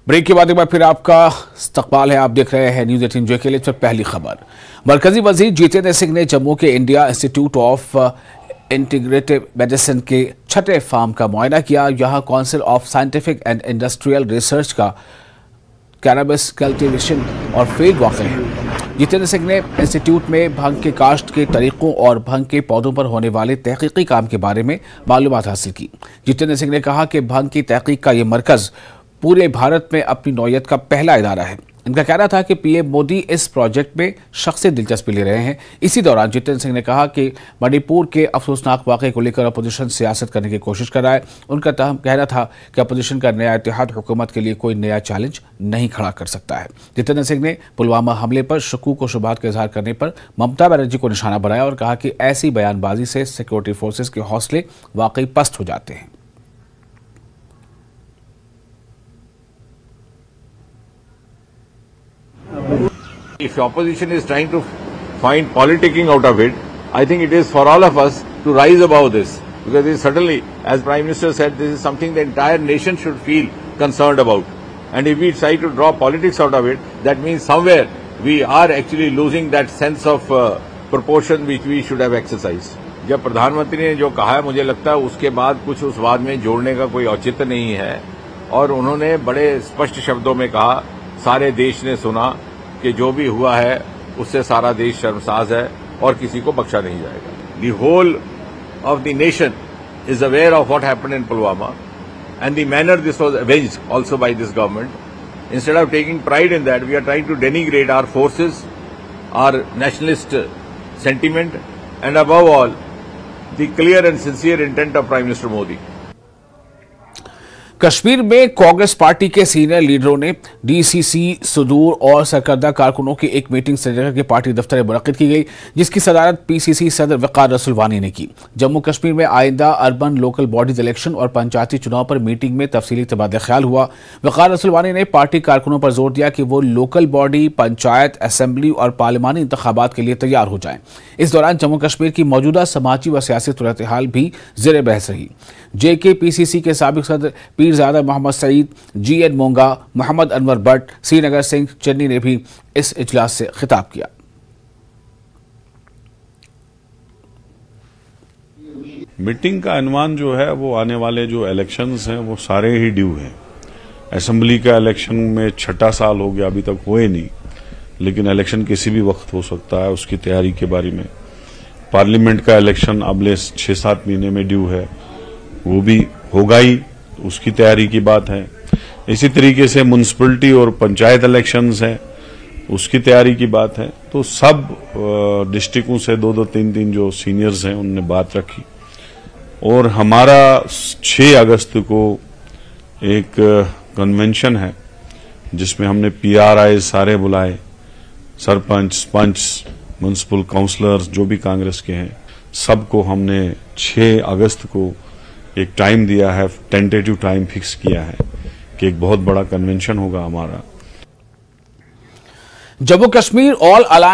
Break के बाद एक बार फिर आपका इस्तकबाल है। आप देख रहे हैं न्यूज़ 18 JK। पर पहली खबर, मरकजी वजीर जितेंद्र सिंह ने जम्मू के India institute of integrative medicine के 6ठे फार्म का मुआयना किया। यहां council of scientific and industrial research का कैनबिस कल्टीवेशन और फील्ड वाक़ई है। जितेंद्र सिंह ने इंस्टीट्यूट में भंग के काश्त के तरीकों और भंग के पौधों पर होने वाले तहकीकी काम के बारे में मालूमात हासिल की। जितेंद्र सिंह ने कहा कि भंग की तहकीक का यह मरकज़ पूरे भारत में अपनी नौयत का पहला इदारा है। इनका कहना था कि पीएम मोदी इस प्रोजेक्ट में शख्सी दिलचस्पी ले रहे हैं। इसी दौरान जितेंद्र सिंह ने कहा कि मणिपुर के अफसोसनाक वाक़े को लेकर अपोजिशन सियासत करने की कोशिश कर रहा है। उनका कहना था कि अपोजिशन का नया इत्तेहाद हुकूमत के लिए कोई नया चैलेंज नहीं खड़ा कर सकता है। जितेंद्र सिंह ने पुलवामा हमले पर शकूक व शुबहात का इजहार करने पर ममता बनर्जी को निशाना बनाया और कहा कि ऐसी बयानबाजी से सिक्योरिटी फोर्सेज के हौसले वाकई पस्त हो जाते हैं। If opposition is trying to find politicking out of it, I think it is for all of us to rise above this, because it is certainly, as Prime Minister said, this is something the entire nation should feel concerned about. And if we try to draw politics out of it, that means somewhere we are actually losing that sense of proportion which we should have exercised. जब प्रधानमंत्री ने जो कहा है, मुझे लगता है उसके बाद कुछ उस बात में जोड़ने का कोई औचित्य नहीं है, और उन्होंने बड़े स्पष्ट शब्दों में कहा, सारे देश ने सुना कि जो भी हुआ है उससे सारा देश शर्मसार है और किसी को बख्शा नहीं जाएगा। The whole of the nation is aware of what happened in Pulwama and the manner this was avenged also by this government. Instead of taking pride in that, we are trying to denigrate our forces, our nationalist sentiment, and above all, the clear and sincere intent of Prime Minister Modi. Kashmir में Congress party के senior लीडरों ने DCC, सुदूर और सरकर्दा कारकुनों की एक meeting Srinagar के party दफ्तर में मुनक्किद की गई, जिसकी सदारत पीसीसी सदर वकार रसूल वानी ने की। जम्मू कश्मीर में आइंदा अर्बन लोकल बॉडीज इलेक्शन और पंचायती चुनाव पर मीटिंग में तफसीली तबादला ख्याल हुआ। वकार रसूल वानी ने पार्टी कारकुनों पर जोर दिया कि वो लोकल बॉडी, पंचायत, असेंबली और पार्लिमानी इंतखाबात के लिए तैयार हो जाएं। इस दौरान जम्मू कश्मीर की मौजूदा समाजी व सियासी सूरत हाल भी ज़ेर बहस रही। JK PCC के साबिक सदर पीरजादा मोहम्मद सईद, GN मोंगा, मोहम्मद अनवर भट्ट, श्रीनगर सिंह चन्नी ने भी इस इजलास से खिताब किया। मीटिंग का अनुमान जो है वो आने वाले जो इलेक्शंस हैं वो सारे ही ड्यू हैं। असेंबली का इलेक्शन में 6ठा साल हो गया, अभी तक हुए नहीं, लेकिन इलेक्शन किसी भी वक्त हो सकता है, उसकी तैयारी के बारे में। पार्लियामेंट का इलेक्शन अगले 6-7 महीने में ड्यू है, वो भी होगा ही, उसकी तैयारी की बात है। इसी तरीके से म्युनिसिपैलिटी और पंचायत इलेक्शंस हैं, उसकी तैयारी की बात है। तो सब डिस्ट्रिक्टों से 2-2, 3-3 जो सीनियर्स हैं उनने बात रखी, और हमारा 6 अगस्त को एक कन्वेंशन है जिसमें हमने PRI सारे बुलाए, सरपंच, पंच, म्युनिसिपल काउंसलर्स जो भी कांग्रेस के हैं, सबको हमने 6 अगस्त को एक टाइम दिया है, टेंटेटिव टाइम फिक्स किया है कि एक बहुत बड़ा कन्वेंशन होगा हमारा। Jammu Kashmir all alliance